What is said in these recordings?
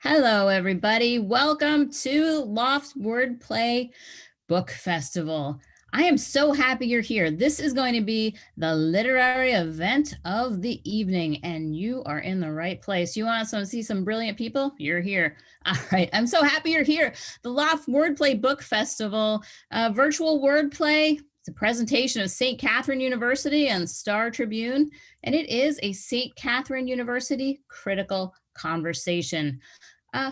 Hello, everybody. Welcome to Loft Wordplay Book Festival. I am so happy you're here. This is going to be the literary event of the evening, and you are in the right place. You want to see some brilliant people? You're here. All right. I'm so happy you're here. The Loft Wordplay Book Festival, virtual wordplay. It's a presentation of St. Kathryn University and Star Tribune, and it is a St. Kathryn University critical conversation.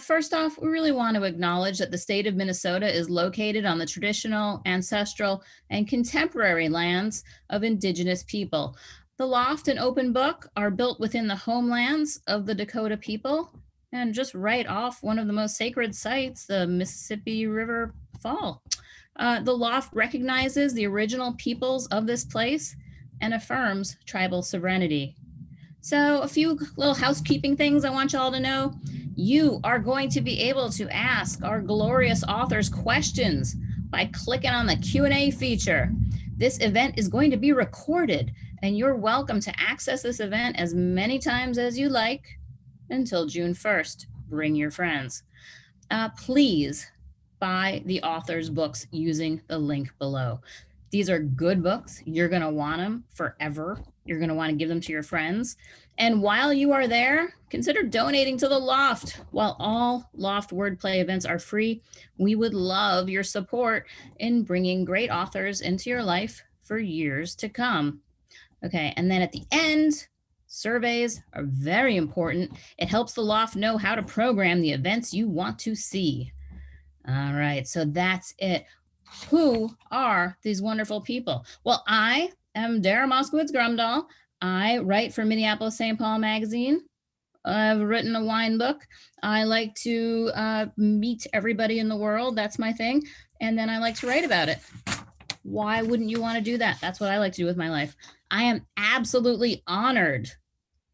First off, we really want to acknowledge that the state of Minnesota is located on the traditional, ancestral, and contemporary lands of Indigenous people. The Loft and Open Book are built within the homelands of the Dakota people and just right off one of the most sacred sites, the Mississippi River Fall. The Loft recognizes the original peoples of this place and affirms tribal sovereignty. So a few little housekeeping things I want y'all to know. You are going to be able to ask our glorious authors questions by clicking on the Q&A feature. This event is going to be recorded, and you're welcome to access this event as many times as you like until June 1st. Bring your friends. Please buy the author's books using the link below. These are good books. You're going to want them forever. You're going to want to give them to your friends. And while you are there, consider donating to the Loft. While all Loft Wordplay events are free, we would love your support in bringing great authors into your life for years to come. Okay, and then at the end, surveys are very important. It helps the Loft know how to program the events you want to see. All right, so that's it. Who are these wonderful people? Well, I am Dara Moskowitz-Grumdahl. I write for Minneapolis St. Paul Magazine. I've written a wine book. I like to meet everybody in the world. That's my thing. And then I like to write about it. Why wouldn't you want to do that? That's what I like to do with my life. I am absolutely honored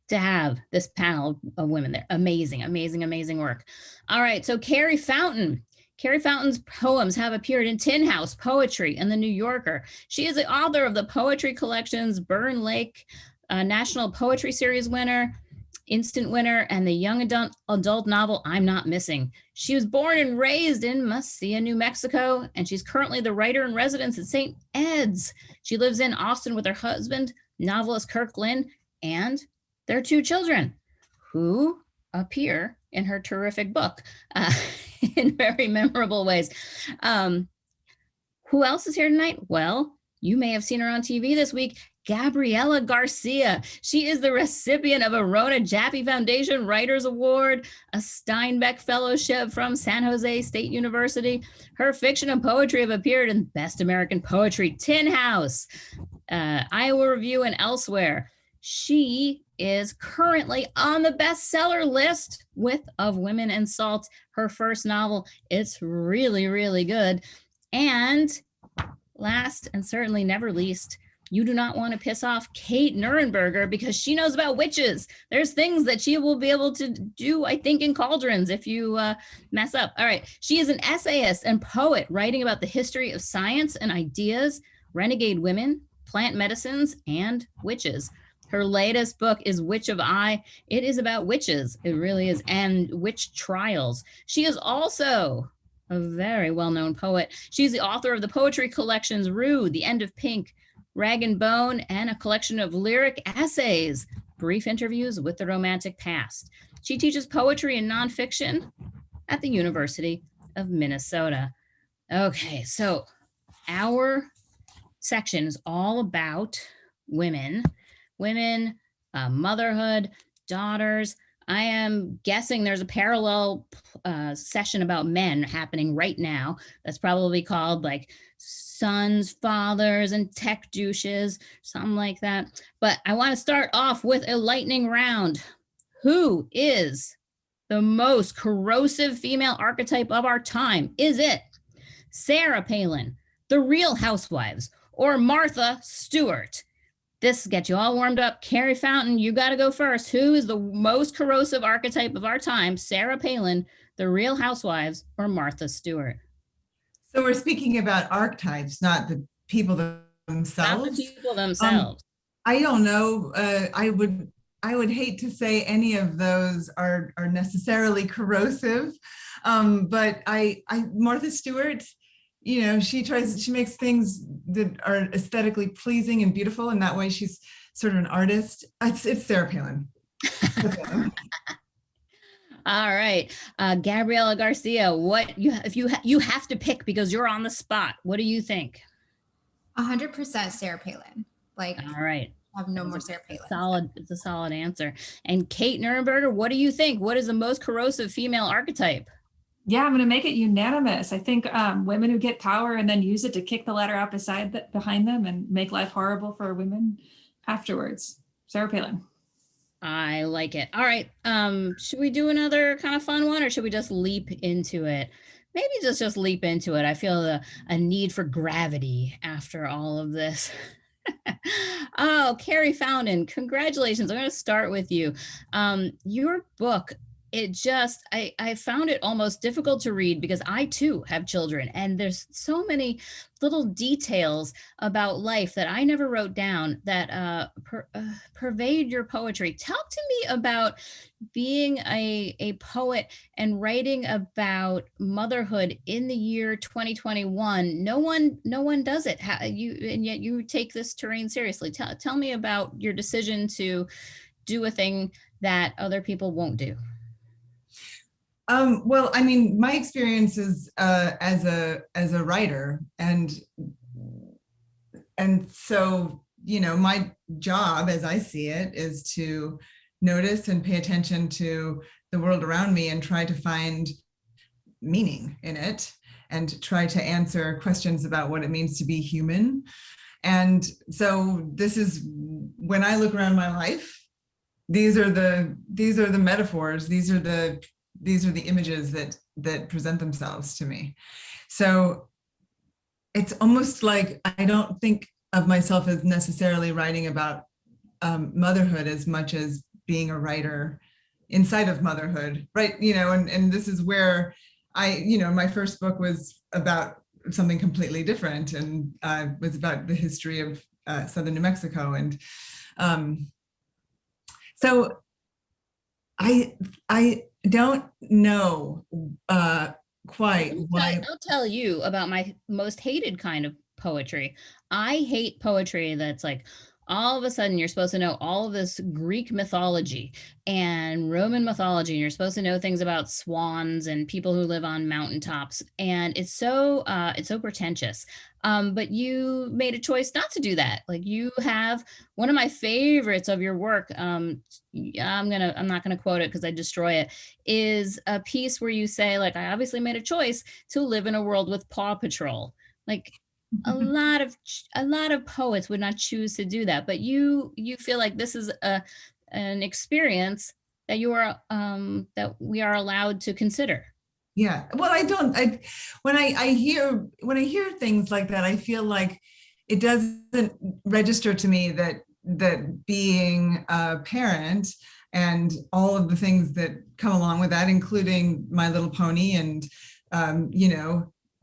to have this panel of women there. Amazing, amazing, amazing work. All right, so Carrie Fountain. Carrie Fountain's poems have appeared in Tin House Poetry and The New Yorker. She is the author of the poetry collections Burn Lake, National Poetry Series winner, instant winner, and the young adult novel I'm Not Missing. She was born and raised in Mesilla, New Mexico, and she's currently the writer in residence at St. Ed's. She lives in Austin with her husband, novelist Kirk Lynn, and their 2 children, who appear in her terrific book in very memorable ways. Who else is here tonight? Well, you may have seen her on TV this week, Gabriela Garcia. She is the recipient of a Rona Jaffe Foundation Writers Award, a Steinbeck Fellowship from San Jose State University. Her fiction and poetry have appeared in Best American Poetry, Tin House, Iowa Review, and elsewhere. She is currently on the bestseller list with Of Women and Salt, her first novel. It's really, really good. And last and certainly never least, you do not want to piss off Kathryn Nuernberger because she knows about witches. There's things that she will be able to do, I think, in cauldrons if you mess up. All right. She is an essayist and poet writing about the history of science and ideas, renegade women, plant medicines, and witches. Her latest book is Witch of I. It is about witches. It really is. And witch trials. She is also a very well-known poet. She's the author of the poetry collections Rue, The End of Pink, Rag and Bone, and a collection of lyric essays, Brief Interviews with the Romantic Past. She teaches poetry and nonfiction at the University of Minnesota. Okay, so our section is all about women, motherhood, daughters. I am guessing there's a parallel session about men happening right now that's probably called like sons, fathers, and tech douches, something like that. But I want to start off with a lightning round. Who is the most corrosive female archetype of our time? Is it Sarah Palin, The Real Housewives, or Martha Stewart? This gets you all warmed up. Carrie Fountain, you got to go first. Who is the most corrosive archetype of our time? Sarah Palin, The Real Housewives, or Martha Stewart? So we're speaking about archetypes, not the people themselves. Not the people themselves. I don't know. I would I would hate to say any of those are necessarily corrosive, but Martha Stewart, you know, she makes things that are aesthetically pleasing and beautiful, and that way she's sort of an artist. It's Sarah Palin. All right, Gabriela Garcia, what you have to pick because you're on the spot. What do you think? 100% Sarah Palin. Like, all right, I have no more Sarah Palin. It's a solid answer. And Kate Nuernberger, what do you think? What is the most corrosive female archetype? Yeah, I'm going to make it unanimous. I think women who get power and then use it to kick the ladder out behind them and make life horrible for women afterwards. Sarah Palin. I like it. All right. Should we do another kind of fun one, or should we just leap into it? Maybe just leap into it. I feel a need for gravity after all of this. Oh, Carrie Fountain, congratulations. I'm going to start with you. Your book, I found it almost difficult to read because I too have children, and there's so many little details about life that I never wrote down that pervade your poetry. Talk to me about being a poet and writing about motherhood in the year 2021. No one does it. And yet you take this terrain seriously. Tell me about your decision to do a thing that other people won't do. Well, I mean, my experience is as a writer, and so, you know, my job, as I see it, is to notice and pay attention to the world around me and try to find meaning in it, and try to answer questions about what it means to be human. And so, this is when I look around my life. These are the metaphors. These are the images that present themselves to me. So it's almost like I don't think of myself as necessarily writing about motherhood as much as being a writer inside of motherhood, right? You know, and this is where my first book was about something completely different, and was about the history of southern New Mexico. And so I don't know quite why. I'll tell you about my most hated kind of poetry. I hate poetry that's like, all of a sudden you're supposed to know all of this Greek mythology and Roman mythology, and you're supposed to know things about swans and people who live on mountaintops. And it's so pretentious. But you made a choice not to do that. Like, you have one of my favorites of your work. I'm not gonna quote it because I destroy it. Is a piece where you say, like, I obviously made a choice to live in a world with Paw Patrol. Like, a lot of poets would not choose to do that, but you feel like this is an experience that that we are allowed to consider. Yeah, well, when I hear things like that, I feel like it doesn't register to me that being a parent and all of the things that come along with that, including My Little Pony and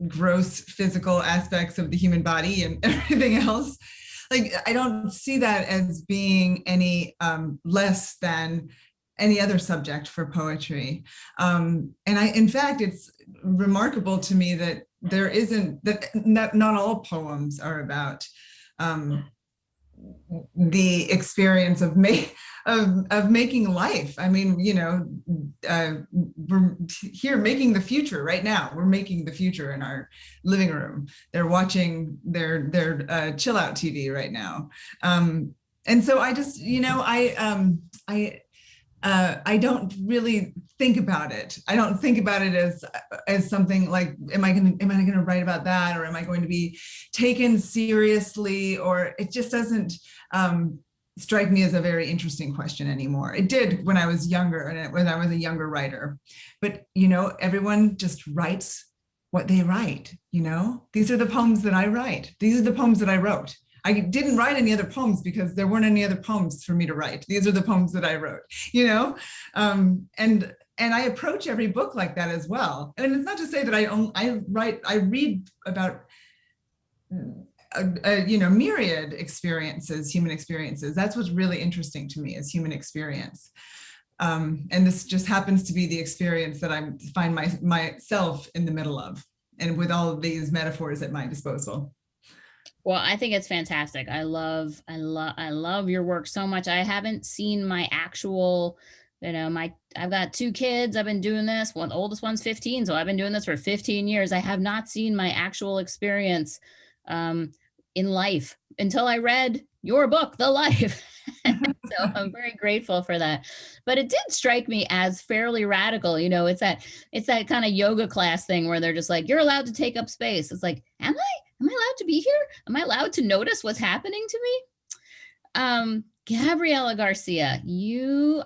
gross physical aspects of the human body and everything else. Like, I don't see that as being any less than any other subject for poetry. In fact, it's remarkable to me that not all poems are about the experience of making life. I mean, we're here making the future right now. We're making the future in our living room. They're watching their chill out TV right now. And so I just, I don't really think about it. I don't think about it as something like, am I going to write about that, or am I going to be taken seriously? Or it just doesn't strike me as a very interesting question anymore. It did when I was younger, and when I was a younger writer. But everyone just writes what they write. These are the poems that I write. These are the poems that I wrote. I didn't write any other poems because there weren't any other poems for me to write. These are the poems that I wrote, and I approach every book like that as well. And it's not to say that I read about myriad experiences, human experiences. That's what's really interesting to me, is human experience. And this just happens to be the experience that I find myself in the middle of, and with all of these metaphors at my disposal. Well, I think it's fantastic. I love your work so much. I haven't seen my actual, I've got 2 kids. I've been doing this. The oldest one's 15, so I've been doing this for 15 years. I have not seen my actual experience in life until I read your book, The Life. So I'm very grateful for that. But it did strike me as fairly radical. It's that kind of yoga class thing where they're just like, you're allowed to take up space. It's like, am I allowed to be here? Am I allowed to notice what's happening to me? Gabriela Garcia,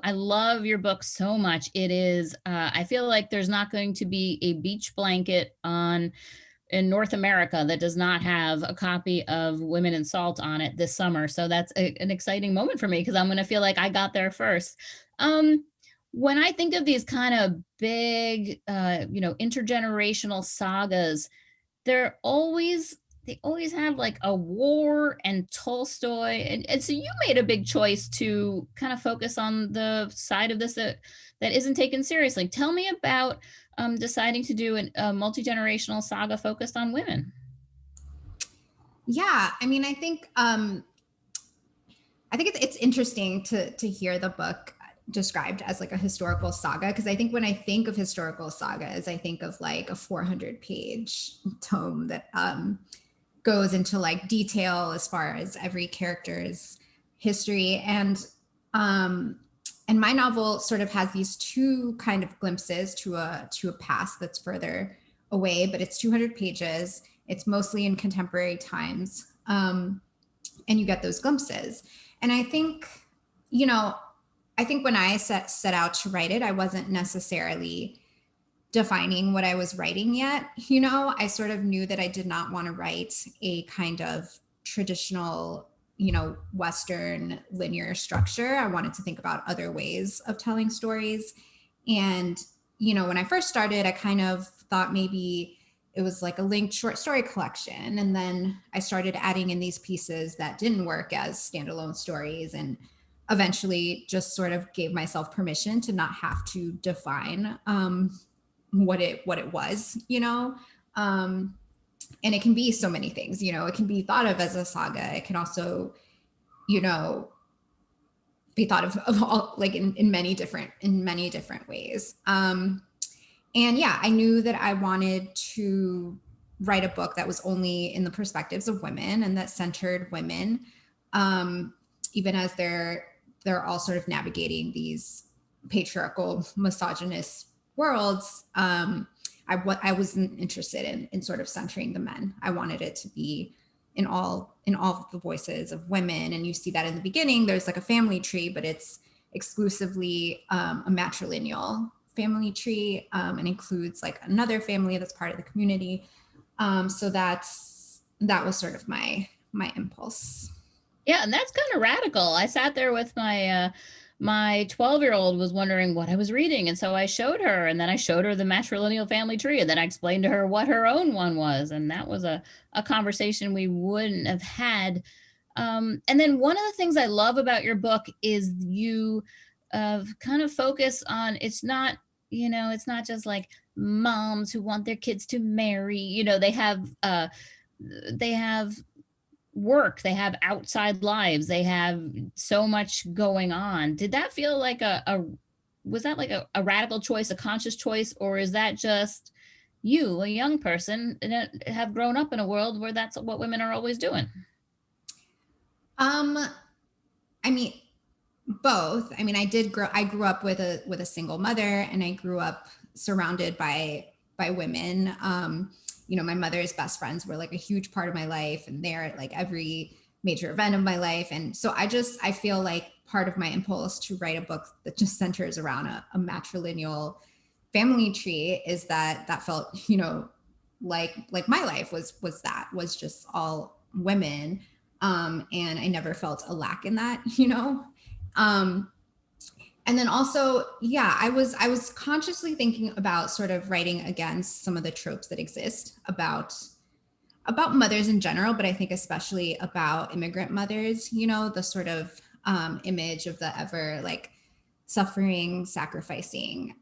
I love your book so much. It is, I feel like there's not going to be a beach blanket in North America that does not have a copy of Women in Salt on it this summer. So that's an exciting moment for me, because I'm going to feel like I got there first. When I think of these kind of big, intergenerational sagas, they always have like a war and Tolstoy. And so you made a big choice to kind of focus on the side of this that isn't taken seriously. Tell me about deciding to do a multi-generational saga focused on women. Yeah, I mean, I think it's interesting to hear the book described as like a historical saga, because I think when I think of historical sagas, I think of like a 400-page tome that goes into like detail as far as every character's history. And my novel sort of has these 2 kind of glimpses to a past that's further away, but it's 200 pages. It's mostly in contemporary times. And you get those glimpses. And I think, when I set out to write it, I wasn't necessarily defining what I was writing yet. I sort of knew that I did not want to write a kind of traditional, Western linear structure. I wanted to think about other ways of telling stories. And, when I first started, I kind of thought maybe it was like a linked short story collection. And then I started adding in these pieces that didn't work as standalone stories, and eventually just sort of gave myself permission to not have to define what it was, and it can be so many things. It can be thought of as a saga. It can also, be thought of all, like in many different ways. And yeah, I knew that I wanted to write a book that was only in the perspectives of women and that centered women, even as they're all sort of navigating these patriarchal, misogynist worlds. I wasn't interested in sort of centering the men. I wanted it to be in all of the voices of women. And you see that in the beginning, there's like a family tree, but it's exclusively a matrilineal family tree, and includes like another family that's part of the community. So that was sort of my impulse. Yeah, and that's kind of radical. I sat there with my 12-year-old was wondering what I was reading. And so I showed her, and then I showed her the matrilineal family tree, and then I explained to her what her own one was. And that was a conversation we wouldn't have had. And then one of the things I love about your book is you kind of focus on, it's not just like moms who want their kids to marry, they have work, they have outside lives, they have so much going on. Did that feel like was that like a radical choice, a conscious choice, or is that just you, a young person, have grown up in a world where that's what women are always doing? I mean, both. I mean, I grew up with a single mother, and I grew up surrounded by women. My mother's best friends were like a huge part of my life, and they're at like every major event of my life. And so I feel like part of my impulse to write a book that just centers around a matrilineal family tree is that felt, like my life was just all women. And I never felt a lack in that, and then also, yeah, I was consciously thinking about sort of writing against some of the tropes that exist about about mothers in general, but I think especially about immigrant mothers, you know, the sort of image of the ever like suffering, sacrificing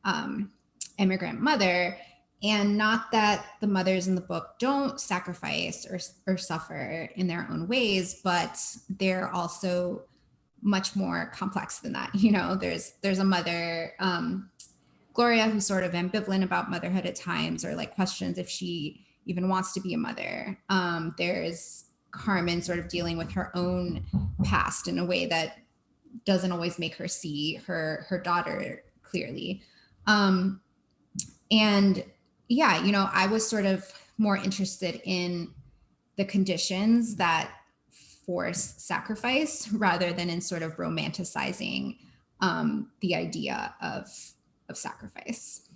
immigrant mother. And not that the mothers in the book don't sacrifice or suffer in their own ways, but they're also much more complex than that. You know, there's a mother, Gloria, who's sort of ambivalent about motherhood at times, or like questions if she even wants to be a mother. There's Carmen sort of dealing with her own past in a way that doesn't always make her see her daughter clearly. And yeah, you know, I was sort of more interested in the conditions that force sacrifice rather than in sort of romanticizing the idea of sacrifice.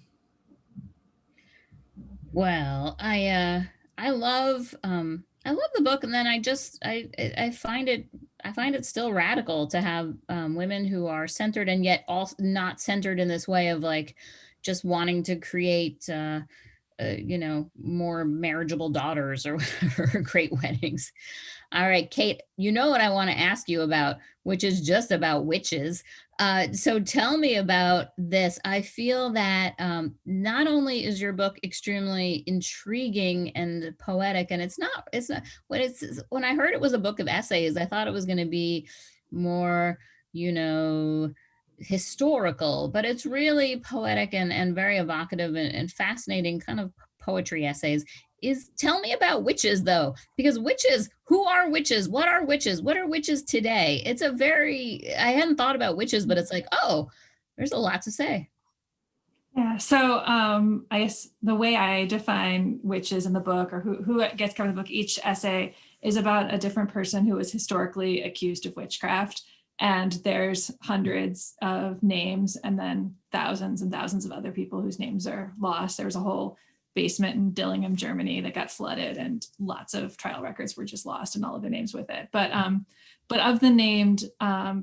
Well, I love the book, and then I find it still radical to have women who are centered and yet also not centered in this way of like just wanting to create you know, more marriageable daughters or whatever, great weddings. All right, Kate, you know what I want to ask you about, which is just about witches. So tell me about this. I feel that not only is your book extremely intriguing and poetic, and it's not when I heard it was a book of essays, I thought it was going to be more, you know, historical, but it's really poetic and very evocative and fascinating kind of poetry essays. Tell me about witches though, because witches, who are witches? What are witches? What are witches today? I hadn't thought about witches, but it's like, oh, there's a lot to say. Yeah, so I guess the way I define witches in the book, or who gets covered in the book, each essay is about a different person who was historically accused of witchcraft. And there's hundreds of names and then thousands and thousands of other people whose names are lost. There was a whole basement in Dillingham, Germany that got flooded, and lots of trial records were just lost and all of their names with it. But of the named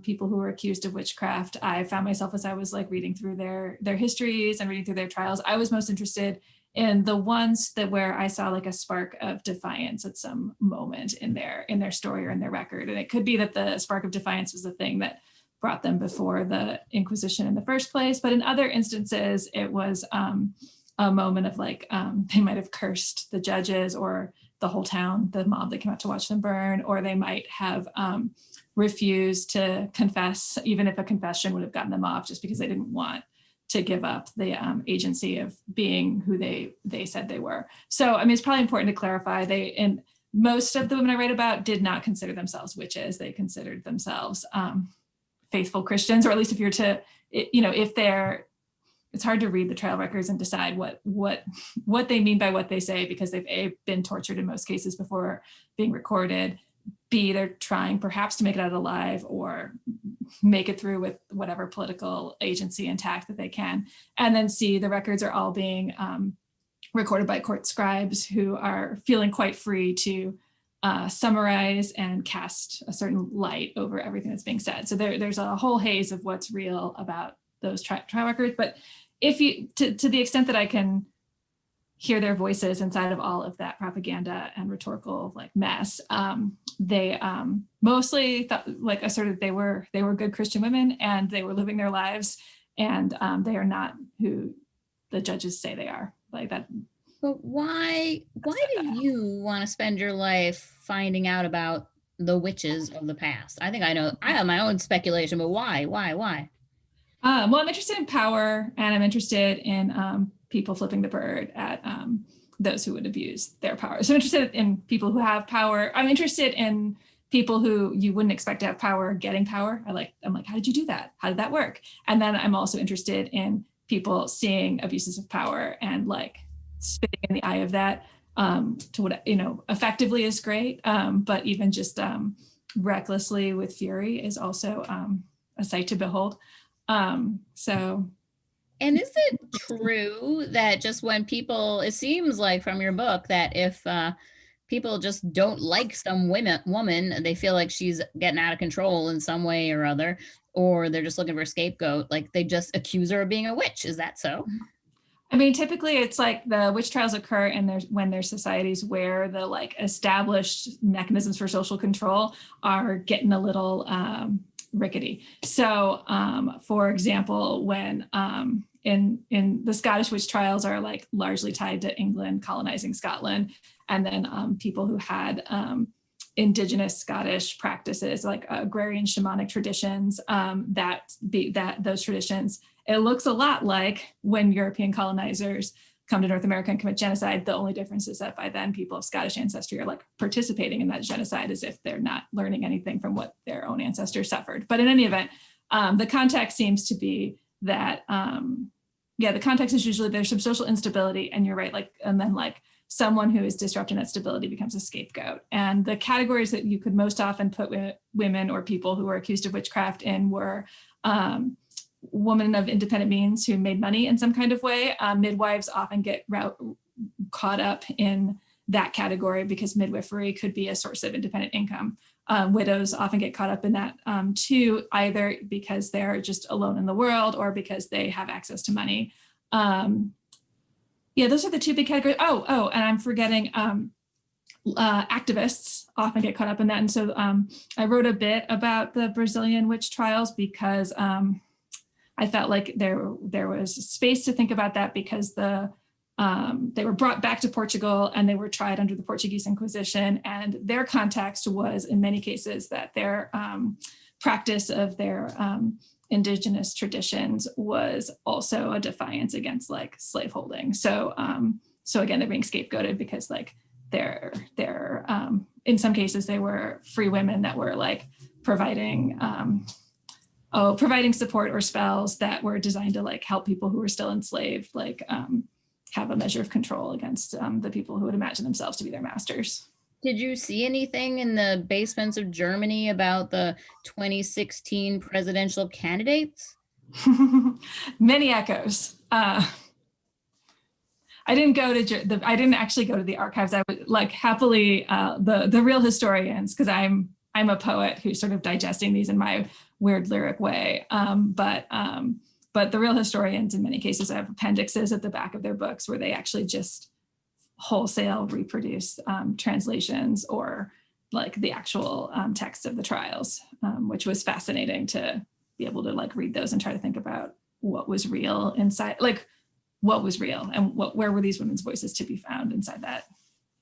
people who were accused of witchcraft, I found myself, as I was like reading through their histories and reading through their trials, I was most interested in the ones where I saw like a spark of defiance at some moment in their story or in their record. And it could be that the spark of defiance was the thing that brought them before the Inquisition in the first place. But in other instances, it was a moment of like, they might have cursed the judges or the whole town, the mob that came out to watch them burn, or they might have refused to confess, even if a confession would have gotten them off, just because they didn't want to give up the agency of being who they said they were. So, I mean, it's probably important to clarify, and most of the women I write about did not consider themselves witches. They considered themselves faithful Christians, or at least if you're to, you know, if they're, it's hard to read the trial records and decide what they mean by what they say, because they've A, been tortured in most cases before being recorded, B, they're trying perhaps to make it out alive or make it through with whatever political agency intact that they can. And then C, the records are all being recorded by court scribes who are feeling quite free to summarize and cast a certain light over everything that's being said. So there's a whole haze of what's real about those trial records. But if you, to the extent that I can hear their voices inside of all of that propaganda and rhetorical like mess, they mostly thought, like, asserted they were good Christian women and they were living their lives, and they are not who the judges say they are, like that. But why did you want to spend your life finding out about the witches of the past? I think I know, I have my own speculation, but why? Well, I'm interested in power, and I'm interested in people flipping the bird at those who would abuse their power. So I'm interested in people who have power. I'm interested in people who you wouldn't expect to have power getting power. I'm like, how did you do that? How did that work? And then I'm also interested in people seeing abuses of power and like spitting in the eye of that to what, you know, effectively is great, but even just recklessly with fury is also a sight to behold. And is it true that just when people, it seems like from your book that if people just don't like some woman, they feel like she's getting out of control in some way or other, or they're just looking for a scapegoat, like they just accuse her of being a witch. Is that so? I mean, typically it's like the witch trials occur when there's societies where the like established mechanisms for social control are getting a little rickety. So for example, when in the Scottish witch trials are like largely tied to England colonizing Scotland, and then people who had indigenous Scottish practices like agrarian shamanic traditions, those traditions, it looks a lot like when European colonizers come to North America and commit genocide. The only difference is that by then people of Scottish ancestry are like participating in that genocide as if they're not learning anything from what their own ancestors suffered. But in any event, the context seems to be that, the context is usually there's some social instability, and you're right, like, and then like someone who is disrupting that stability becomes a scapegoat. And the categories that you could most often put women or people who were accused of witchcraft in were women of independent means who made money in some kind of way. Midwives often get caught up in that category because midwifery could be a source of independent income. Widows often get caught up in that too, either because they're just alone in the world or because they have access to money. Those are the two big categories. Oh, and I'm forgetting activists often get caught up in that. And so I wrote a bit about the Brazilian witch trials because I felt like there was space to think about that because they were brought back to Portugal and they were tried under the Portuguese Inquisition, and their context was in many cases that their practice of their indigenous traditions was also a defiance against like slaveholding. So again, they're being scapegoated because like they're in some cases they were free women that were like providing support or spells that were designed to like help people who were still enslaved, like have a measure of control against the people who would imagine themselves to be their masters. Did you see anything in the basements of Germany about the 2016 presidential candidates? Many echoes. I didn't actually go to the archives. I would like happily the real historians, because I'm a poet who's sort of digesting these in my weird lyric way. But the real historians in many cases have appendixes at the back of their books where they actually just wholesale reproduce translations or like the actual text of the trials, which was fascinating to be able to like read those and try to think about what was real inside, like what was real and where were these women's voices to be found inside that.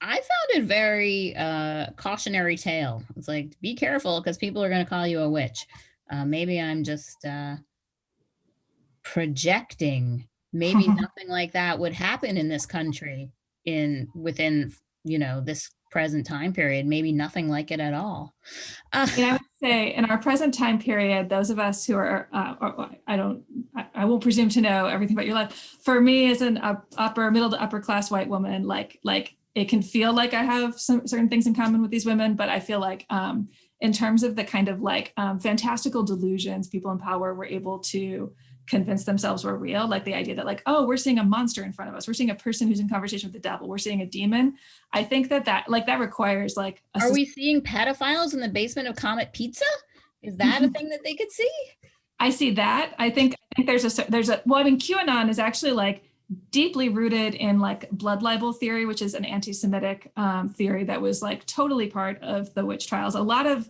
I found it very cautionary tale. It's like, be careful because people are going to call you a witch. Maybe I'm just projecting. Maybe nothing like that would happen in this country within this present time period. Maybe nothing like it at all. And I would say in our present time period, those of us who are I won't presume to know everything about your life. For me, as an middle to upper class white woman, like it can feel like I have some certain things in common with these women, but I feel like in terms of the kind of like fantastical delusions people in power were able to convince themselves were real, like the idea that like, oh, we're seeing a monster in front of us, we're seeing a person who's in conversation with the devil, we're seeing a demon. I think that requires like are we seeing pedophiles in the basement of Comet Pizza? Is that a thing that they could see? I see that. I think there's a well, I mean, QAnon is actually like deeply rooted in like blood libel theory, which is an anti-Semitic theory that was like totally part of the witch trials. A lot of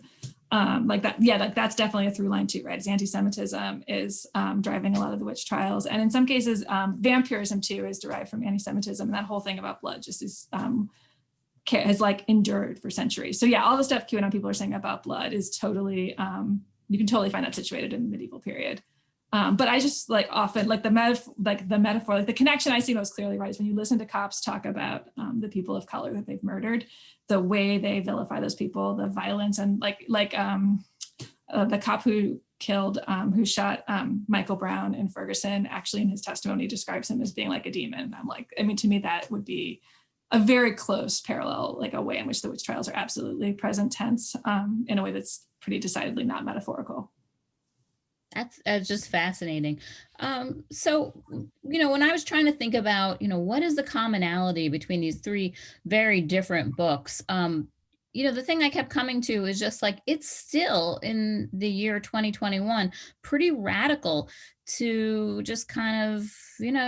like that, yeah, like that's definitely a through line too, right? It's anti-Semitism is driving a lot of the witch trials, and in some cases, vampirism too is derived from anti-Semitism, and that whole thing about blood just is has like endured for centuries. So yeah, all the stuff QAnon people are saying about blood is totally you can totally find that situated in the medieval period. But I just like often like the metaphor, like the connection I see most clearly, right, is when you listen to cops talk about the people of color that they've murdered, the way they vilify those people, the violence, and the cop who shot Michael Brown in Ferguson, actually in his testimony describes him as being like a demon. I'm like, I mean, to me, that would be a very close parallel, like a way in which the witch trials are absolutely present tense in a way that's pretty decidedly not metaphorical. That's just fascinating. So, when I was trying to think about, what is the commonality between these three very different books, the thing I kept coming to is just like, it's still in the year 2021, pretty radical to just kind of,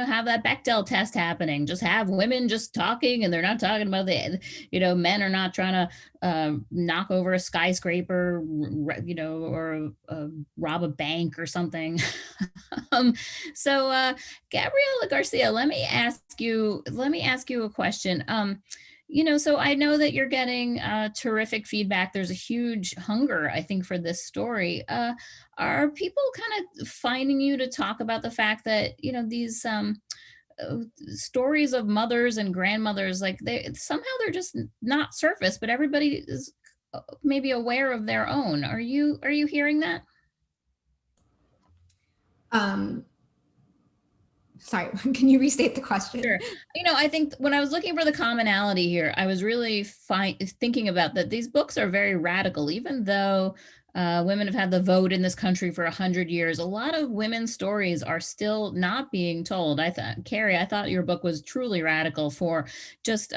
have that Bechdel test happening, just have women just talking, and they're not talking about men are not trying to knock over a skyscraper, or rob a bank or something. So Gabriela Garcia, let me ask you a question. So I know that you're getting terrific feedback. There's a huge hunger, I think, for this story. Are people kind of finding you to talk about the fact that, these stories of mothers and grandmothers, like they're just not surface, but everybody is maybe aware of their own. Are you hearing that? Sorry, can you restate the question? Sure. I think when I was looking for the commonality here, I was really thinking about that these books are very radical, even though women have had the vote in this country for 100 years. A lot of women's stories are still not being told. Carrie, I thought your book was truly radical for just,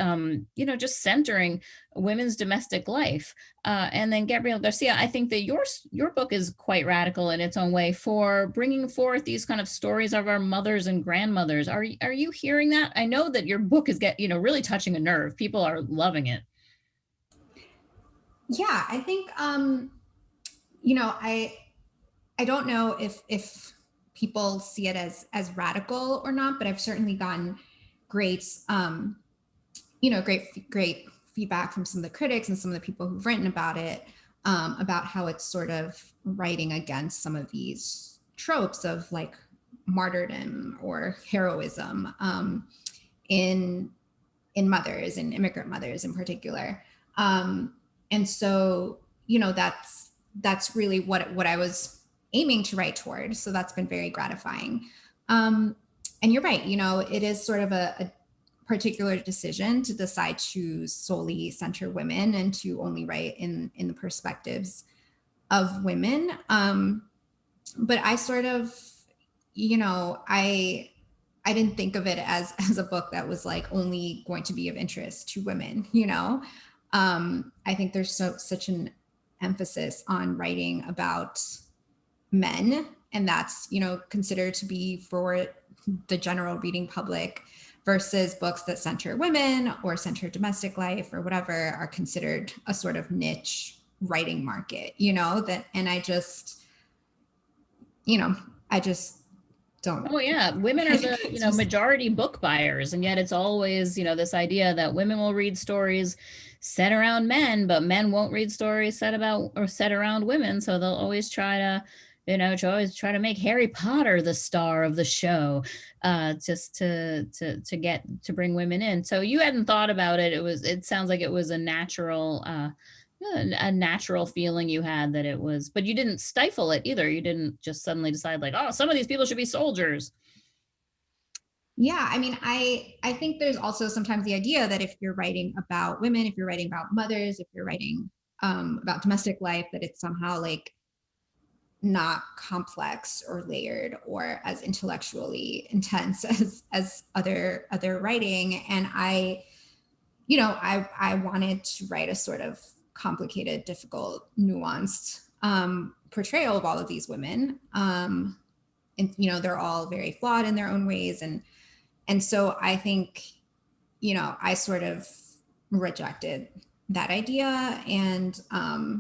just centering women's domestic life. And then Gabriela Garcia, I think that your book is quite radical in its own way for bringing forth these kind of stories of our mothers and grandmothers. Are you hearing that? I know that your book is really touching a nerve. People are loving it. Yeah, I think, I don't know if people see it as radical or not, but I've certainly gotten great, great feedback from some of the critics and some of the people who've written about it, about how it's sort of writing against some of these tropes of like martyrdom or heroism in mothers and immigrant mothers in particular. And so, that's really what I was aiming to write toward. So that's been very gratifying. And you're right, it is sort of a particular decision to decide to solely center women and to only write in the perspectives of women. But I sort of, I didn't think of it as a book that was like only going to be of interest to women, I think there's such an emphasis on writing about men, and that's, considered to be for the general reading public, versus books that center women or center domestic life or whatever are considered a sort of niche writing market, and I just don't. Oh yeah, women are the majority book buyers, and yet it's always this idea that women will read stories set around men, but men won't read stories set around women. So they'll always try to make Harry Potter the star of the show, just to bring women in. So you hadn't thought about it. It sounds like it was a natural feeling you had that it was, but you didn't stifle it either. You didn't just suddenly decide like, oh, some of these people should be soldiers. Yeah, I mean, I think there's also sometimes the idea that if you're writing about women, if you're writing about mothers, if you're writing about domestic life, that it's somehow like not complex or layered or as intellectually intense as other writing. And I wanted to write a sort of complicated, difficult, nuanced portrayal of all of these women. And they're all very flawed in their own ways. And so I think, I sort of rejected that idea. And I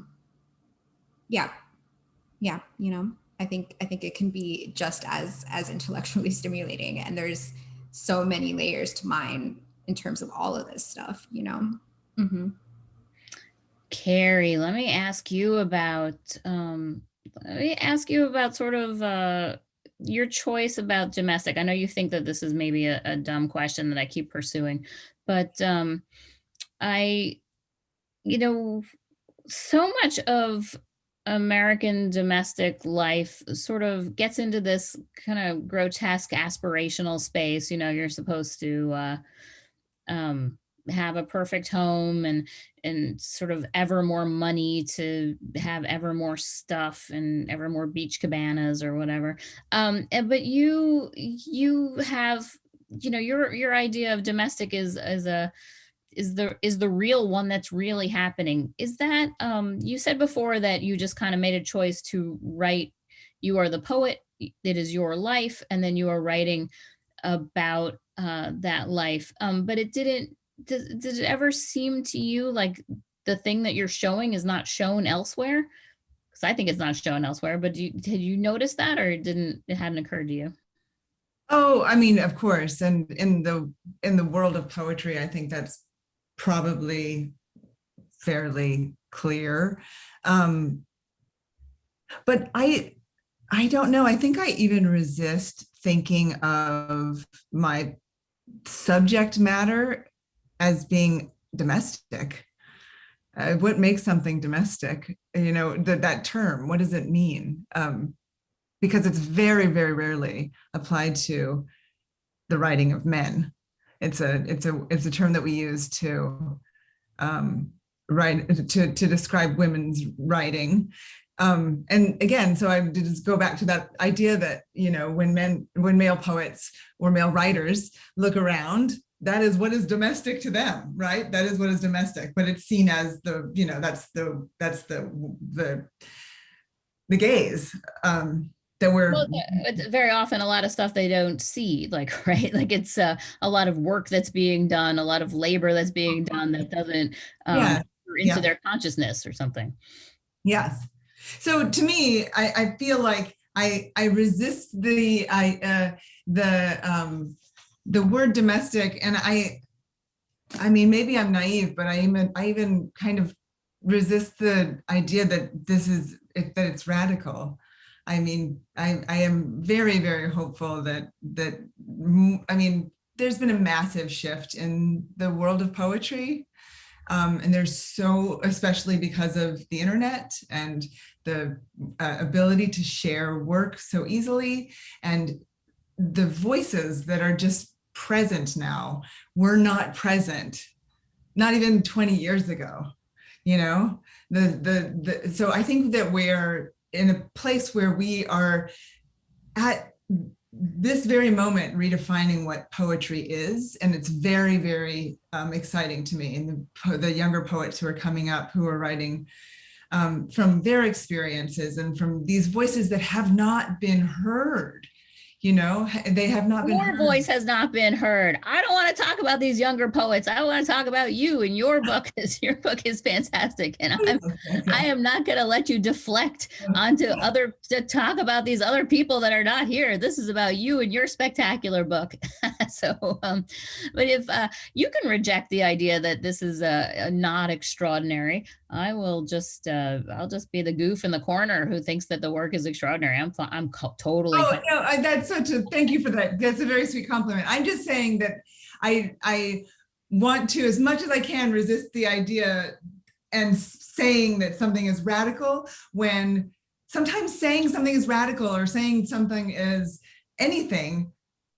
think it can be just as intellectually stimulating. And there's so many layers to mine in terms of all of this stuff, Mm-hmm. Carrie, let me ask you about sort of your choice about domestic. I know you think that this is maybe a dumb question that I keep pursuing, but so much of American domestic life sort of gets into this kind of grotesque aspirational space. You're supposed to have a perfect home and sort of ever more money to have ever more stuff and ever more beach cabanas or whatever. But you have, your idea of domestic is is the real one that's really happening. Is that, you said before that you just kind of made a choice to write, you are the poet, it is your life, and then you are writing about that life. But it didn't, did it ever seem to you like the thing that you're showing is not shown elsewhere? Because I think it's not shown elsewhere, but did you notice that, or it hadn't occurred to you? Oh, I mean, of course. And in the world of poetry, I think that's probably fairly clear. But I don't know. I think I even resist thinking of my subject matter as being domestic. What makes something domestic? You know, that term, what does it mean? Because it's very, very rarely applied to the writing of men. It's a term that we use to write to describe women's writing. And again, so I just go back to that idea that, you know, when male poets or male writers look around, that is what is domestic to them, right? That is what is domestic, but it's seen as the, you know, that's the gaze. That we're, well, it's very often a lot of stuff they don't see, like, right, like it's a lot of work that's being done, a lot of labor that's being done that doesn't enter into their consciousness or something. Yes. So to me, I feel like I resist the word domestic, and I mean, maybe I'm naive, but I even kind of resist the idea that that it's radical. I mean, I am very, very hopeful that I mean, there's been a massive shift in the world of poetry. And there's so, especially because of the internet and the ability to share work so easily, and the voices that are just present now were not present, not even 20 years ago, you know? So I think that we're in a place where we are at this very moment redefining what poetry is, and it's very, very exciting to me. And the younger poets who are coming up, who are writing from their experiences and from these voices that have not been heard. You know, they have not been heard. Your voice has not been heard. I don't want to talk about these younger poets. I want to talk about you, and your book is fantastic. And I am not going to let you deflect onto to talk about these other people that are not here. This is about you and your spectacular book. So, but if you can reject the idea that this is not extraordinary, I will just I'll just be the goof in the corner who thinks that the work is extraordinary. I'm totally. Oh no, that's thank you for that. That's a very sweet compliment. I'm just saying that I want to, as much as I can, resist the idea and saying that something is radical, when sometimes saying something is radical or saying something is anything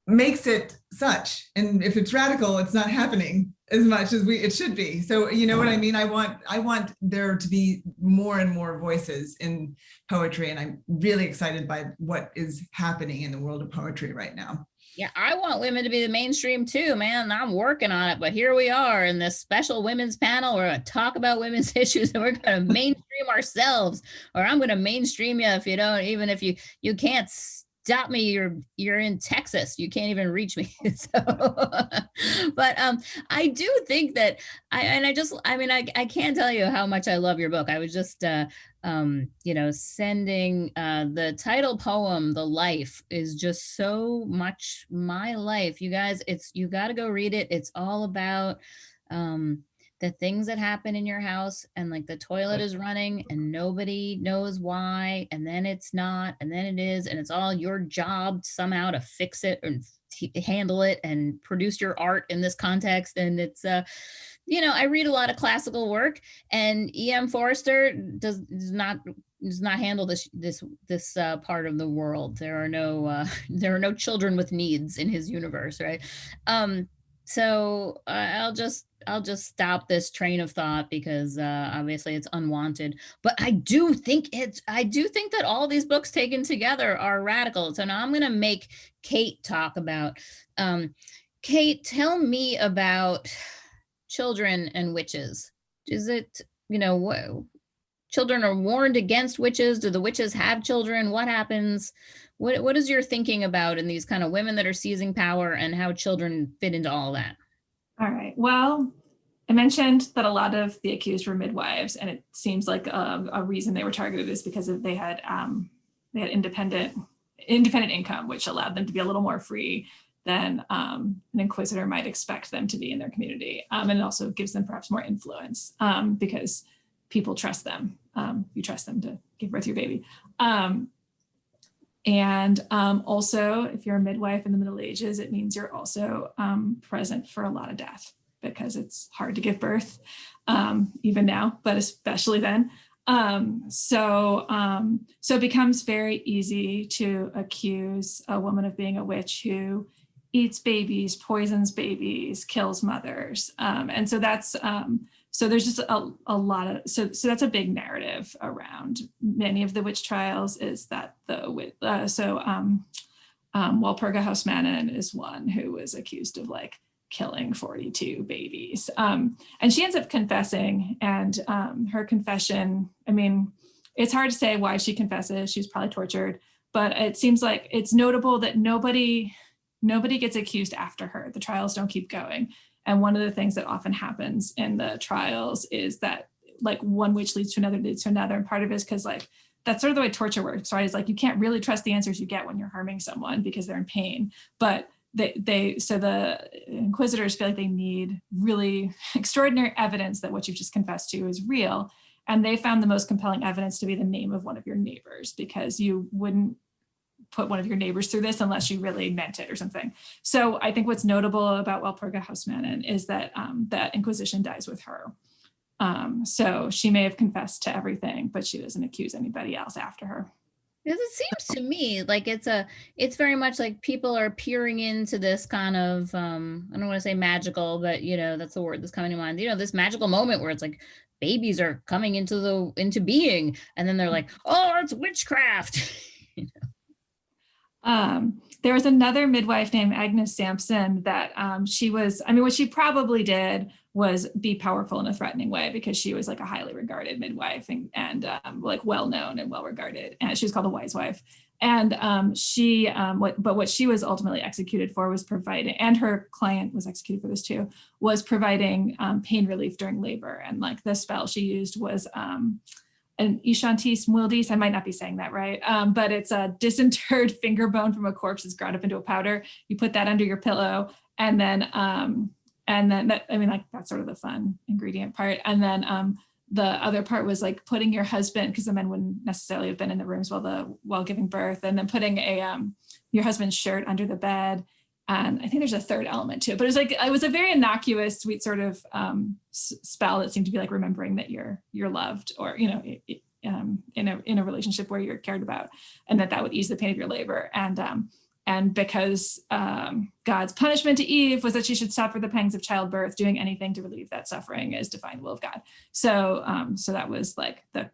makes it such. And if it's radical, it's not happening as much as it should be. So you know what I mean? I want there to be more and more voices in poetry, and I'm really excited by what is happening in the world of poetry right now. Yeah, I want women to be the mainstream too, man. I'm working on it, but here we are in this special women's panel. We're going to talk about women's issues, and we're going to mainstream ourselves, or I'm going to mainstream you if you don't, even if you can't stop me, you're in Texas, you can't even reach me. So but I do think that I can't tell you how much I love your book. I was just you know, sending the title poem, The Life, is just so much my life. You guys, you got to go read it. It's all about the things that happen in your house, and like the toilet is running and nobody knows why, and then it's not, and then it is, and it's all your job somehow to fix it and handle it and produce your art in this context. And it's you know, I read a lot of classical work, and E.M. Forster does not handle this part of the world. There are no children with needs in his universe, right? So I'll just stop this train of thought, because obviously it's unwanted. But I do think that all these books taken together are radical. So now I'm going to make Kate talk about. Kate, tell me about children and witches? Is it, what children are warned against witches? Do the witches have children? What happens? What is your thinking about in these kind of women that are seizing power and how children fit into all that? All right. Well, I mentioned that a lot of the accused were midwives, and it seems like a reason they were targeted is because they had independent income, which allowed them to be a little more free than an inquisitor might expect them to be in their community. And it also gives them perhaps more influence because people trust them. You trust them to give birth to your baby. And also, if you're a midwife in the Middle Ages, it means you're also present for a lot of death, because it's hard to give birth, even now, but especially then. So it becomes very easy to accuse a woman of being a witch who eats babies, poisons babies, kills mothers. And so that's, so there's just a lot of, so that's a big narrative around many of the witch trials, is that Walpurga Hausmannen is one who was accused of like killing 42 babies. And she ends up confessing, and her confession, I mean, it's hard to say why she confesses. She's probably tortured, but it seems like it's notable that nobody gets accused after her. The trials don't keep going. And one of the things that often happens in the trials is that like one witch leads to another. And part of it is because like, that's sort of the way torture works, right? It's like, you can't really trust the answers you get when you're harming someone because they're in pain. But so the inquisitors feel like they need really extraordinary evidence that what you've just confessed to is real. And they found the most compelling evidence to be the name of one of your neighbors, because you wouldn't put one of your neighbors through this unless you really meant it or something. So I think what's notable about Walpurga Hausmannen is that that Inquisition dies with her. So she may have confessed to everything, but she doesn't accuse anybody else after her. Because it seems to me like it's very much like people are peering into this kind of, I don't want to say magical, but that's the word that's coming to mind, this magical moment where it's like babies are coming into being, and then they're like, oh, it's witchcraft. There was another midwife named Agnes Sampson that what she probably did was be powerful in a threatening way, because she was like a highly regarded midwife and like well-known and well-regarded, and she was called a wise wife. And what she was ultimately executed for was providing, and her client was executed for this too, was providing pain relief during labor. And like the spell she used was an Ishantis Muildis, I might not be saying that right, but it's a disinterred finger bone from a corpse that's ground up into a powder. You put that under your pillow, and then that's sort of the fun ingredient part. And then the other part was like putting your husband, because the men wouldn't necessarily have been in the rooms while giving birth, and then putting your husband's shirt under the bed. And I think there's a third element to it, but it was a very innocuous, sweet sort of spell that seemed to be like remembering that you're loved, or in a relationship where you're cared about, and that would ease the pain of your labor. And because God's punishment to Eve was that she should suffer the pangs of childbirth, doing anything to relieve that suffering is defying the will of God. So that was like that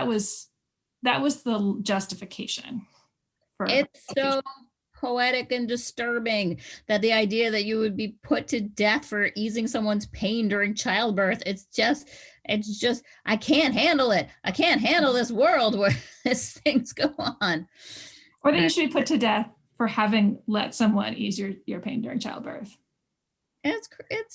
was the justification for it's so poetic and disturbing that the idea that you would be put to death for easing someone's pain during childbirth, it's just I can't handle it. I can't handle this world where these things go on. Or that you should be put to death for having let someone ease your pain during childbirth. It's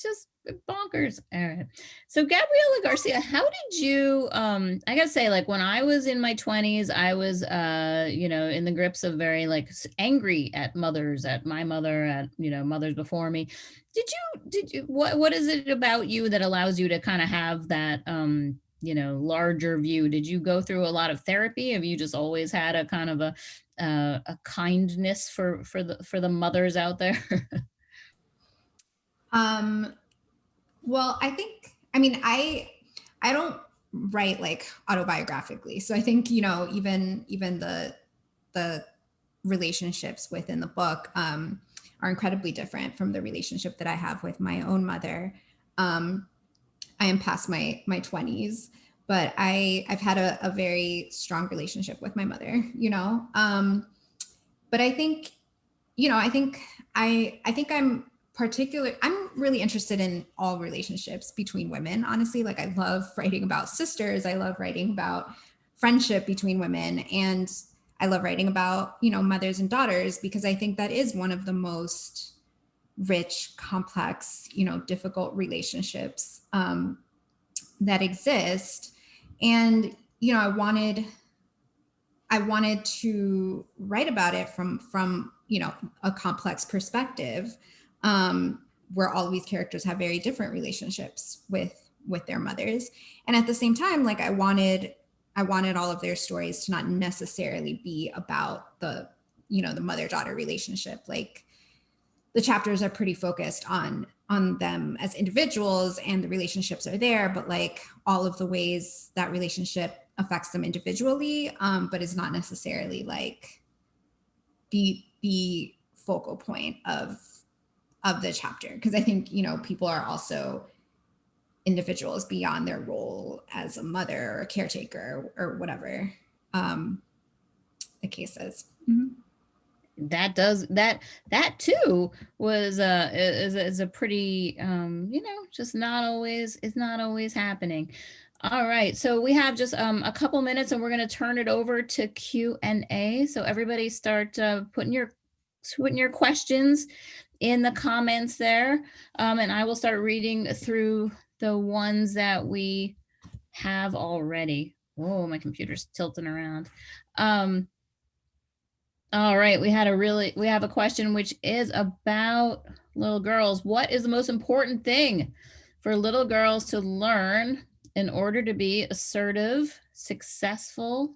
just bonkers. All right. So Gabriela Garcia, how did you, I gotta say, like when I was in my 20s, I was, in the grips of very like angry at mothers, at my mother, at, mothers before me. Did you, what is it about you that allows you to kind of have that, larger view? Did you go through a lot of therapy? Have you just always had a kind of a kindness for the mothers out there? Well, I don't write like autobiographically. So I think, even the relationships within the book are incredibly different from the relationship that I have with my own mother. I am past my 20s, but I've had a very strong relationship with my mother, but I think, I think I'm I'm really interested in all relationships between women, honestly. Like, I love writing about sisters. I love writing about friendship between women. And I love writing about, mothers and daughters, because I think that is one of the most rich, complex, difficult relationships that exist. And, I wanted to write about it from a complex perspective, where all of these characters have very different relationships with their mothers. And at the same time, like, I wanted all of their stories to not necessarily be about the mother-daughter relationship. Like, the chapters are pretty focused on them as individuals, and the relationships are there, but like all of the ways that relationship affects them individually, but is not necessarily like the focal point of the chapter. Because I think, people are also individuals beyond their role as a mother or a caretaker or whatever the case is. Mm-hmm. That too was is a pretty just not always happening. All right, so we have just a couple minutes, and we're going to turn it over to Q&A. So everybody start putting your questions in the comments there, and I will start reading through the ones that we have already. Oh, my computer's tilting around. All right, we have a question which is about little girls. What is the most important thing for little girls to learn in order to be assertive, successful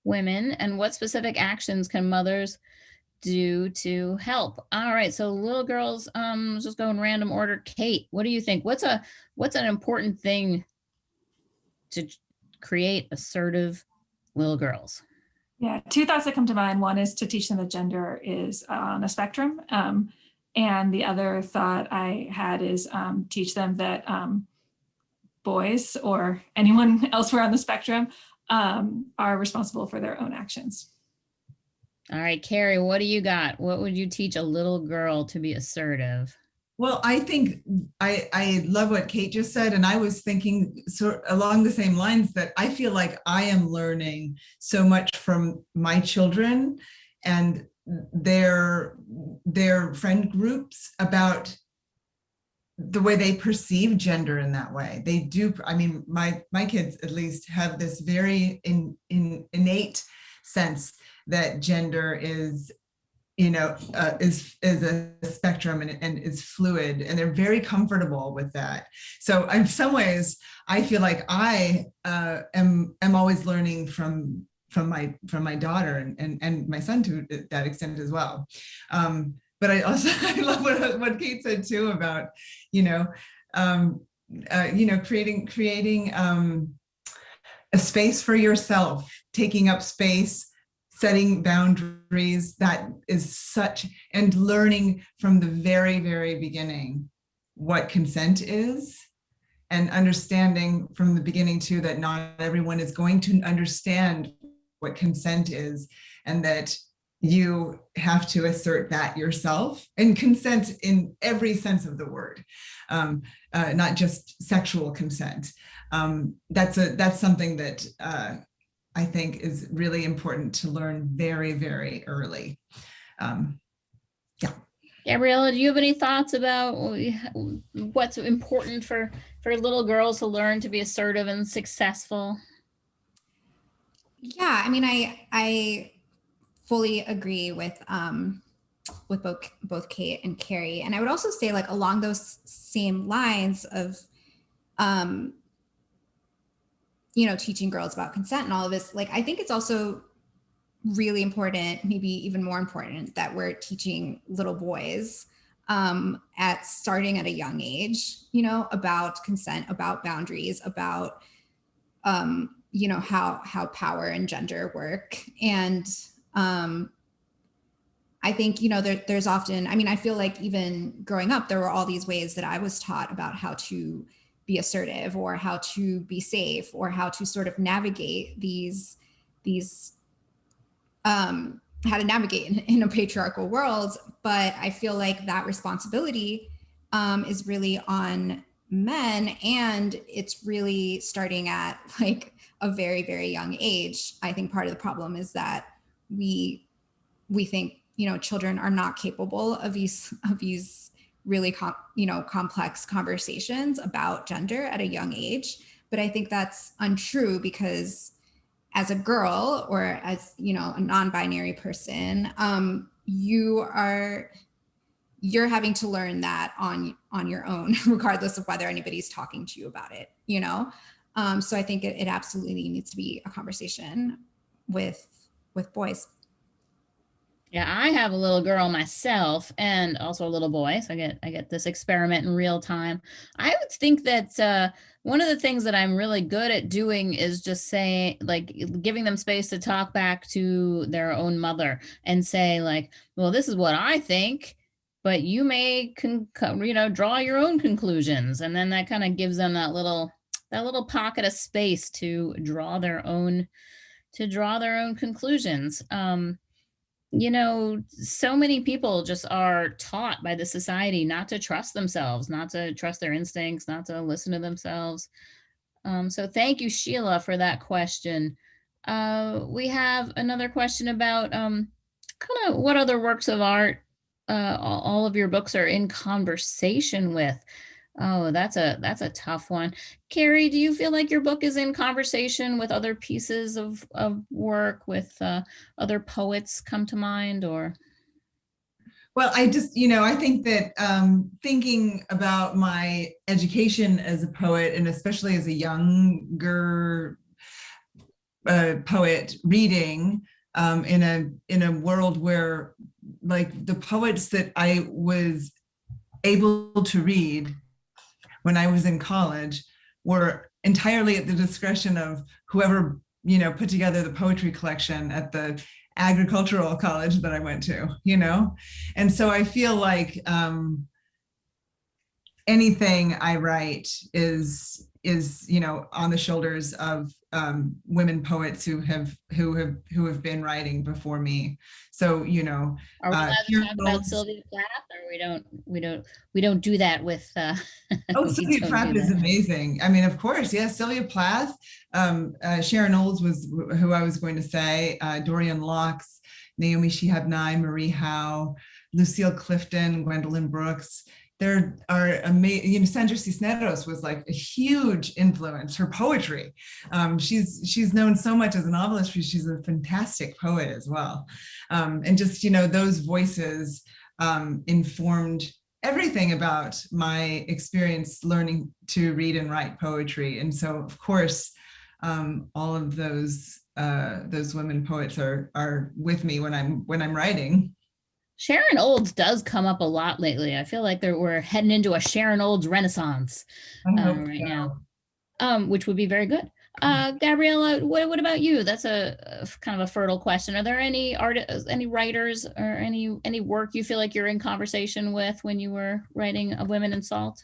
women? And what specific actions can mothers do to help? All right, so little girls, let's just go in random order. Kate, what do you think? What's an important thing to create assertive little girls? Yeah, two thoughts that come to mind. One is to teach them that gender is on a spectrum. And the other thought I had is teach them that boys or anyone elsewhere on the spectrum are responsible for their own actions. All right, Carrie, what do you got? What would you teach a little girl to be assertive? Well, I think I love what Kate just said, and I was thinking sort along the same lines, that I feel like I am learning so much from my children and their friend groups about the way they perceive gender in that way. They do. I mean, my kids at least have this very innate sense that gender is is a spectrum and is fluid, and they're very comfortable with that. So in some ways, I feel like I am always learning from my daughter and my son to that extent as well. But I love what Kate said too about creating a space for yourself, taking up space, setting boundaries. That is such, and learning from the very, very beginning what consent is, and understanding from the beginning too that not everyone is going to understand what consent is, and that you have to assert that yourself, and consent in every sense of the word, not just sexual consent. That's something that I think is really important to learn very, very early. Yeah. Gabriela, do you have any thoughts about what's important for little girls to learn to be assertive and successful? Yeah, I mean, I fully agree with both Kate and Carrie. And I would also say, like, along those same lines of teaching girls about consent and all of this, like, I think it's also really important, maybe even more important, that we're teaching little boys starting at a young age, about consent, about boundaries, about how power and gender work. And I think, there's often, I feel like even growing up, there were all these ways that I was taught about how to be assertive, or how to be safe, or how to sort of navigate how to navigate in a patriarchal world. But I feel like that responsibility is really on men, and it's really starting at like a very, very young age. I think part of the problem is that we think, you know, children are not capable of these really complex conversations about gender at a young age. But I think that's untrue, because as a girl, or as, you know, a non-binary person, you're having to learn that on your own, regardless of whether anybody's talking to you about it, you know? So I think it absolutely needs to be a conversation with boys. Yeah, I have a little girl myself, and also a little boy, so I get this experiment in real time. I would think that one of the things that I'm really good at doing is just saying, like, giving them space to talk back to their own mother and say, like, well, this is what I think, but you may draw your own conclusions, and then that kind of gives them that little pocket of space to draw their own conclusions. You know, so many people just are taught by the society not to trust themselves, not to trust their instincts, not to listen to themselves. So thank you, Sheila, for that question. We have another question about kind of what other works of art all of your books are in conversation with. Oh, that's a tough one. Carrie, do you feel like your book is in conversation with other pieces of work, with other poets come to mind, or? Well, I just, I think that thinking about my education as a poet, and especially as a younger poet reading in a world where, like, the poets that I was able to read when I was in college were entirely at the discretion of whoever, put together the poetry collection at the agricultural college that I went to, And so I feel like anything I write is on the shoulders of women poets who have been writing before me. So, are we allowed to talk about Sylvia Plath, or we don't do that with Oh, Sylvia Plath is amazing. I mean, of course, yes, Sylvia Plath. Sharon Olds was who I was going to say. Dorian Locks, Naomi Shihab Nye, Marie Howe, Lucille Clifton, Gwendolyn Brooks. There are amazing, Sandra Cisneros was like a huge influence. Her poetry, she's known so much as a novelist, because she's a fantastic poet as well. And just, those voices informed everything about my experience learning to read and write poetry. And so, of course, all of those women poets are with me when I'm writing. Sharon Olds does come up a lot lately. I feel like we're heading into a Sharon Olds renaissance right now, which would be very good. Gabriela, what about you? That's a kind of a fertile question. Are there any artists, any writers, or any work you feel like you're in conversation with when you were writing A Women in Salt?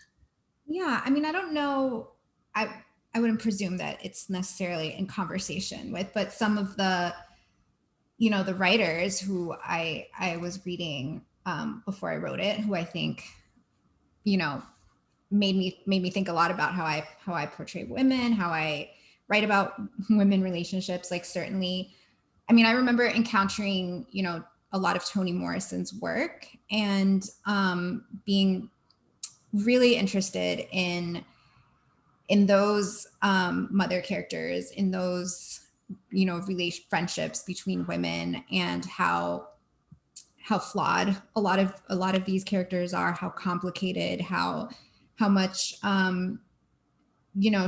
Yeah, I mean, I don't know. I wouldn't presume that it's necessarily in conversation with, but some of the the writers who I was reading before I wrote it, who I think, made me think a lot about how I portray women, how I write about women relationships. Like, certainly, I mean, I remember encountering, a lot of Toni Morrison's work, and being really interested in those mother characters, in those friendships between women, and how flawed a lot of these characters are, how complicated, how much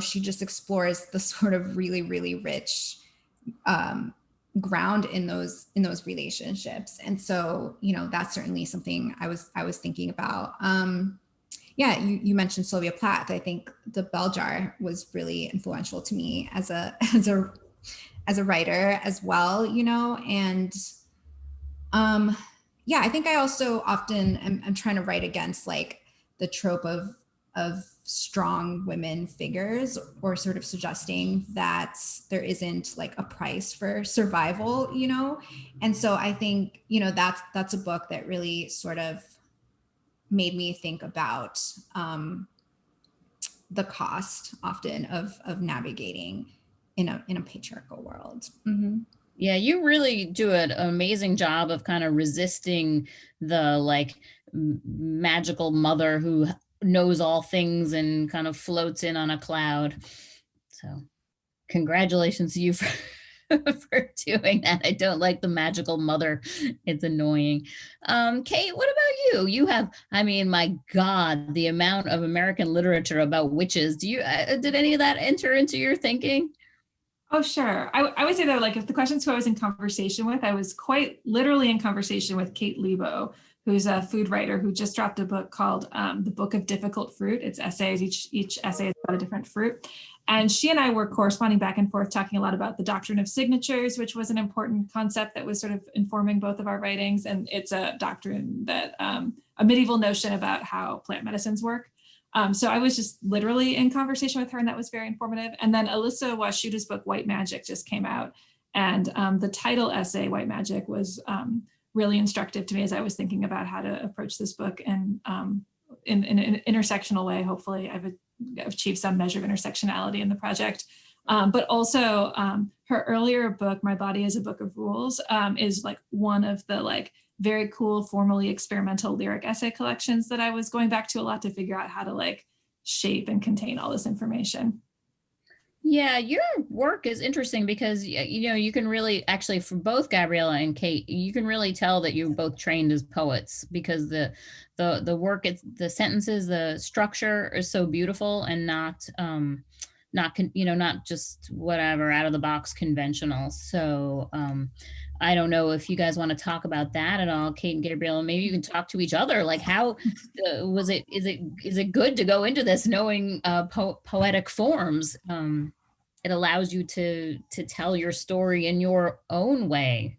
she just explores the sort of really, really rich ground in those relationships. And so, that's certainly something I was thinking about. Yeah, you mentioned Sylvia Plath. I think The Bell Jar was really influential to me as a writer as well, and yeah, I think I also often am trying to write against, like, the trope of strong women figures, or sort of suggesting that there isn't, like, a price for survival, And so I think, that's a book that really sort of made me think about the cost often of navigating in a patriarchal world. Mm-hmm. Yeah, you really do an amazing job of kind of resisting the like magical mother who knows all things and kind of floats in on a cloud. So congratulations to you for, for doing that. I don't like the magical mother. It's annoying. Kate, what about you? You have, I mean, my God, the amount of American literature about witches. Do you, did any of that enter into your thinking? Oh, sure. I would say that, like, if the questions who I was in conversation with, I was quite literally in conversation with Kate Lebo, who's a food writer who just dropped a book called The Book of Difficult Fruit. It's essays. Each essay is about a different fruit. And she and I were corresponding back and forth, talking a lot about the doctrine of signatures, which was an important concept that was sort of informing both of our writings. And it's a doctrine that, a medieval notion about how plant medicines work. So I was just literally in conversation with her, and that was very informative. And then Alyssa Washuta's book, White Magic, just came out. And the title essay, White Magic, was really instructive to me as I was thinking about how to approach this book and in an intersectional way. Hopefully I've achieved some measure of intersectionality in the project. But also her earlier book, My Body is a Book of Rules, is like one of the like very cool, formally experimental lyric essay collections that I was going back to a lot to figure out how to like shape and contain all this information. Yeah, your work is interesting because, you know, you can really actually, for both Gabriela and Kate, you can really tell that you're both trained as poets because the work, it's the sentences, the structure is so beautiful and not just whatever out of the box conventional. So I don't know if you guys want to talk about that at all, Kate and Gabriela. Maybe you can talk to each other. Like, how is it good to go into this knowing poetic forms? It allows you to tell your story in your own way.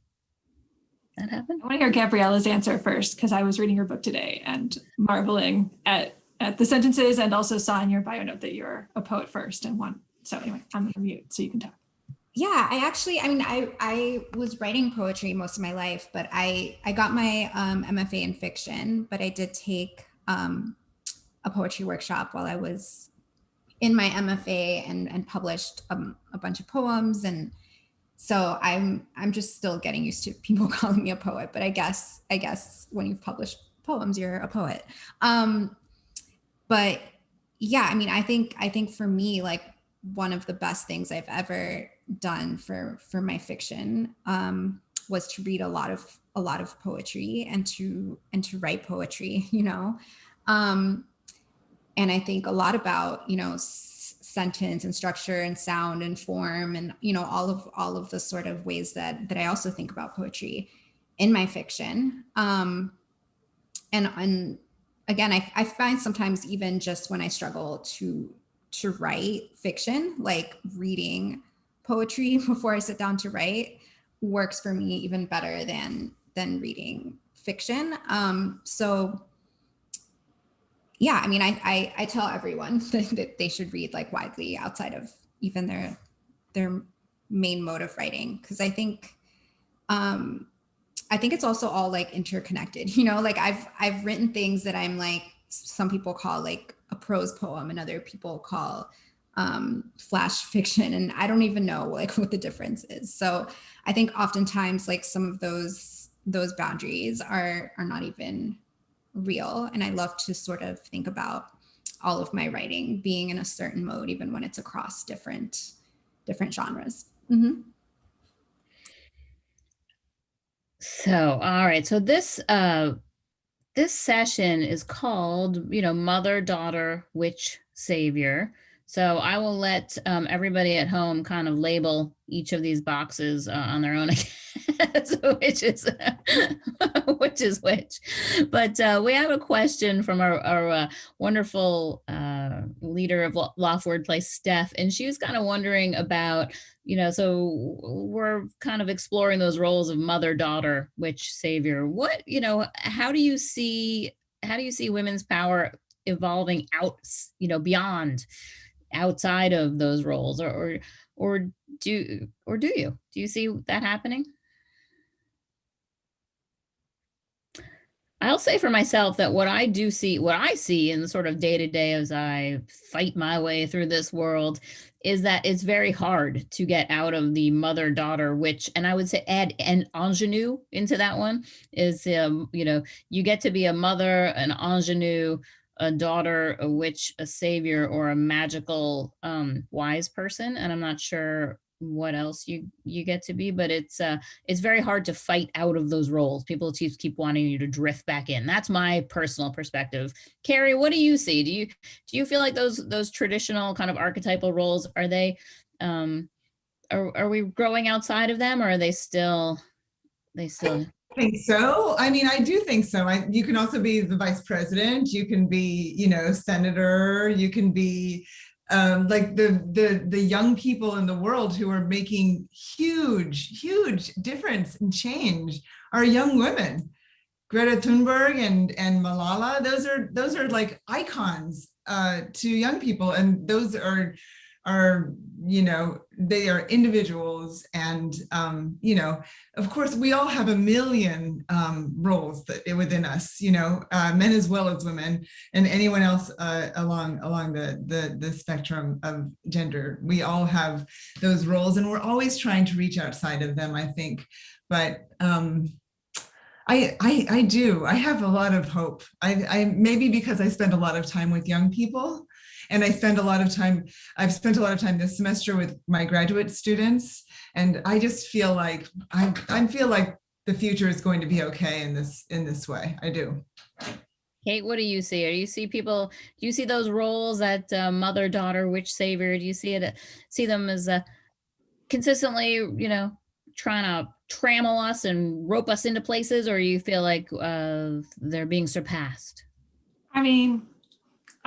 That happened? I want to hear Gabriela's answer first, because I was reading your book today and marveling at the sentences, and also saw in your bio note that you're a poet first and one. So anyway, I'm going to mute so you can talk. Yeah, I was writing poetry most of my life, but I got my MFA in fiction, but I did take a poetry workshop while I was in my MFA and published a bunch of poems. And so I'm just still getting used to people calling me a poet, but I guess when you've published poems, you're a poet. But yeah, I mean, I think for me, like, one of the best things I've ever done for my fiction was to read a lot of poetry and to write poetry, you know. And I think a lot about, you know, sentence and structure and sound and form and, you know, all of the sort of ways that I also think about poetry in my fiction. And again, I find sometimes even just when I struggle to write fiction, like reading poetry before I sit down to write works for me even better than reading fiction. So yeah, I mean, I tell everyone that they should read like widely outside of even their main mode of writing, because I think it's also all like interconnected, you know, like I've written things that I'm like, some people call like a prose poem and other people call flash fiction, and I don't even know like what the difference is. So I think oftentimes like some of those boundaries are not even real, and I love to sort of think about all of my writing being in a certain mode even when it's across different genres. Mm-hmm. So all right, so this session is called, you know, Mother, Daughter, Witch, Savior. So I will let everybody at home kind of label each of these boxes on their own. So which is which. But we have a question from our wonderful leader of Loft Wordplay, Steph, and she was kind of wondering about, you know, so we're kind of exploring those roles of mother, daughter, witch, savior. What, you know, how do you see women's power evolving out, you know, beyond, outside of those roles, or do you see that happening? I'll say for myself that what I see in the sort of day to day as I fight my way through this world is that it's very hard to get out of the mother daughter witch. And I would say add an ingenue into that one is, you get to be a mother, an ingenue, a daughter, a witch, a savior, or a magical wise person. And I'm not sure what else you get to be, but it's very hard to fight out of those roles. People keep wanting you to drift back in. That's my personal perspective. Carrie, what do you see? Do you feel like those traditional kind of archetypal roles, are they are we growing outside of them, or are they still I think so. I mean, I do think so. You can also be the vice president. You can be, senator. You can be like the young people in the world who are making huge difference and change are young women. Greta Thunberg and Malala. Those are like icons to young people, and those are they are individuals, and of course we all have a million roles that within us, men as well as women and anyone else along the spectrum of gender. We all have those roles, and we're always trying to reach outside of them, I think. But I do. I have a lot of hope. I maybe because I spend a lot of time with young people. And I've spent a lot of time this semester with my graduate students. And I just feel like I feel like the future is going to be okay in this way. I do. Kate, what do you see? Do you see those roles at mother, daughter, witch, savior? Do you see them as consistently, trying to trammel us and rope us into places, or you feel like they're being surpassed? I mean,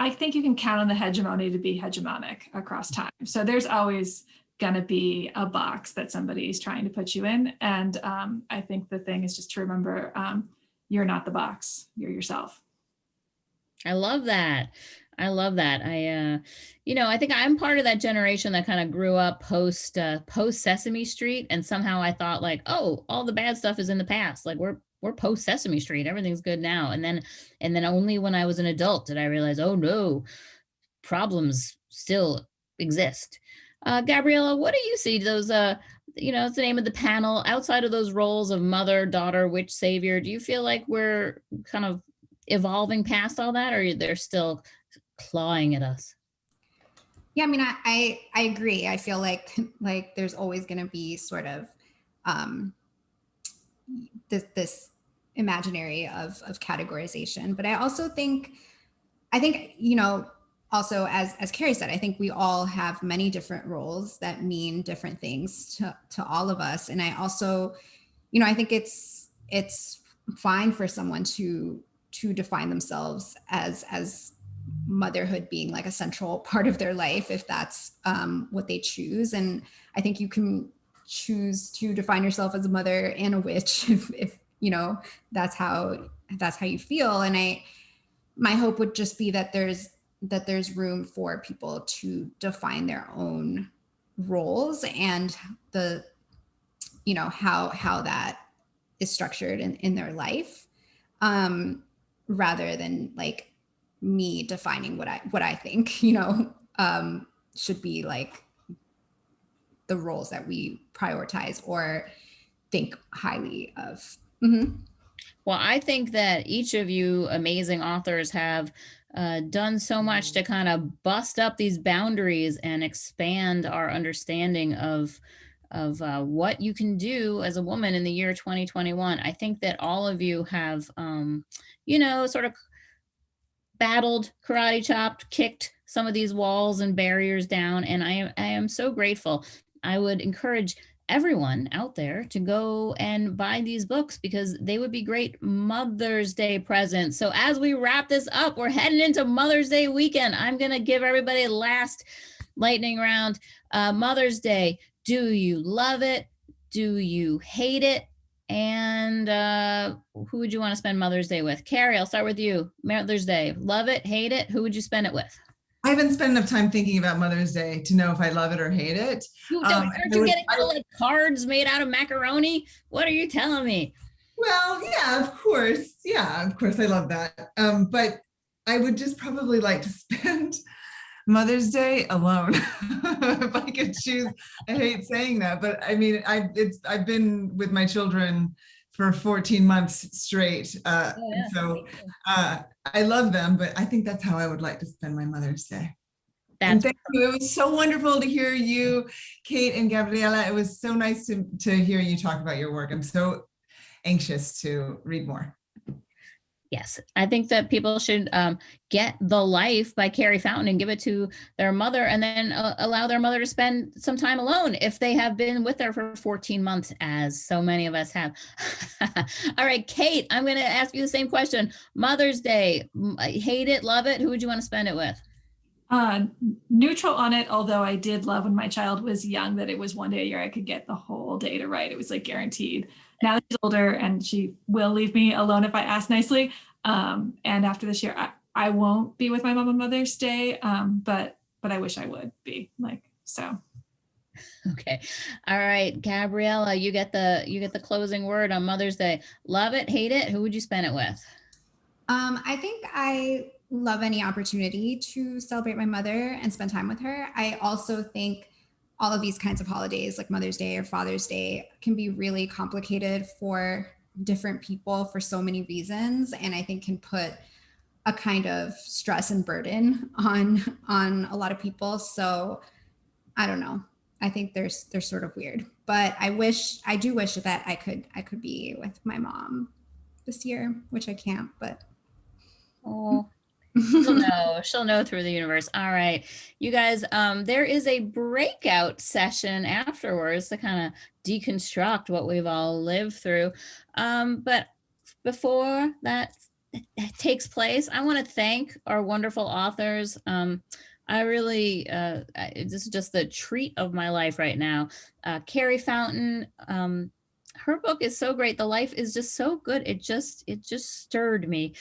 I think you can count on the hegemony to be hegemonic across time. So there's always going to be a box that somebody's trying to put you in. And I think the thing is just to remember, you're not the box, you're yourself. I love that. I think I'm part of that generation that kind of grew up post Sesame Street. And somehow I thought like, oh, all the bad stuff is in the past. Like we're post Sesame Street. Everything's good now. And then only when I was an adult did I realize, oh no, problems still exist. Gabriela, what do you see? Those, it's the name of the panel. Outside of those roles of mother, daughter, witch, savior, do you feel like we're kind of evolving past all that, or they're still clawing at us? Yeah, I mean, I agree. I feel like there's always going to be sort of this imaginary of categorization. But I also think, also as Carrie said, I think we all have many different roles that mean different things to all of us. And I also, I think it's fine for someone to define themselves as motherhood being like a central part of their life, if that's what they choose. And I think you can choose to define yourself as a mother and a witch if that's how you feel. And my hope would just be that there's room for people to define their own roles and the how that is structured in their life, rather than like me defining what I think should be like the roles that we prioritize or think highly of. Mm-hmm. Well, I think that each of you amazing authors have done so much to kind of bust up these boundaries and expand our understanding of what you can do as a woman in the year 2021. I think that all of you have, sort of battled, karate chopped, kicked some of these walls and barriers down. And I am so grateful. I would encourage everyone out there to go and buy these books because they would be great Mother's Day presents. So as we wrap this up, we're heading into Mother's Day weekend. I'm going to give everybody a last lightning round. Mother's Day. Do you love it? Do you hate it? And who would you want to spend Mother's Day with? Carrie, I'll start with you. Mother's Day. Love it? Hate it? Who would you spend it with? I haven't spent enough time thinking about Mother's Day to know if I love it or hate it. Aren't you getting little like cards made out of macaroni? What are you telling me? Well, yeah, of course. Yeah, of course. I love that. But I would just probably like to spend Mother's Day alone. If I could choose, I hate saying that, but I mean, I've been with my children for 14 months straight. Oh, yeah. So I love them, but I think that's how I would like to spend my Mother's Day. And That's thank you. It was so wonderful to hear you, Kate and Gabriela. It was so nice to hear you talk about your work. I'm so anxious to read more. Yes, I think that people should get The Life by Carrie Fountain and give it to their mother, and then allow their mother to spend some time alone if they have been with her for 14 months, as so many of us have. All right, Kate, I'm going to ask you the same question. Mother's Day, hate it, love it? Who would you want to spend it with? Neutral on it, although I did love when my child was young that it was one day a year I could get the whole day to write. It was like guaranteed. Now she's older and she will leave me alone if I ask nicely. And after this year, I won't be with my mom on Mother's Day, but I wish I would be, like, so. Okay. All right, Gabriela, you get the closing word on Mother's Day. Love it, hate it? Who would you spend it with? I think I love any opportunity to celebrate my mother and spend time with her. I also think all of these kinds of holidays like Mother's Day or Father's Day can be really complicated for different people for so many reasons, and I think can put a kind of stress and burden on a lot of people. So I don't know. I think they're sort of weird, but I do wish that I could be with my mom this year, which I can't, but Oh, she'll know through the universe. All right, you guys, there is a breakout session afterwards to kind of deconstruct what we've all lived through. But before that takes place, I want to thank our wonderful authors. I really, this is just the treat of my life right now. Carrie Fountain, her book is so great. The Life is just so good. It just stirred me.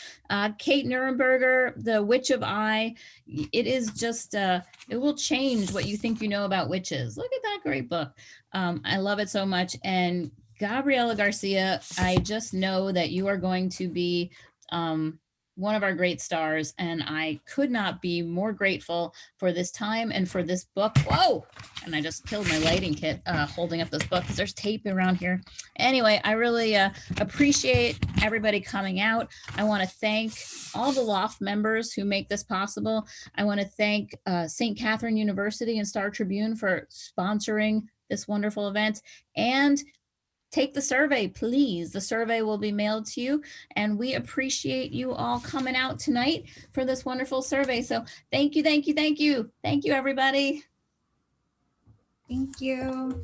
Kate Nuernberger, The Witch of I, it is just, it will change what you think you know about witches. Look at that great book. I love it so much. And Gabriela Garcia, I just know that you are going to be one of our great stars, and I could not be more grateful for this time and for this book. Whoa! And I just killed my lighting kit holding up this book because there's tape around here. Anyway, I really appreciate everybody coming out. I want to thank all the Loft members who make this possible. I want to thank St. Kathryn University and Star Tribune for sponsoring this wonderful event. And take the survey, please. The survey will be mailed to you, and we appreciate you all coming out tonight for this wonderful survey. So thank you, thank you, thank you. Thank you, everybody. thank you.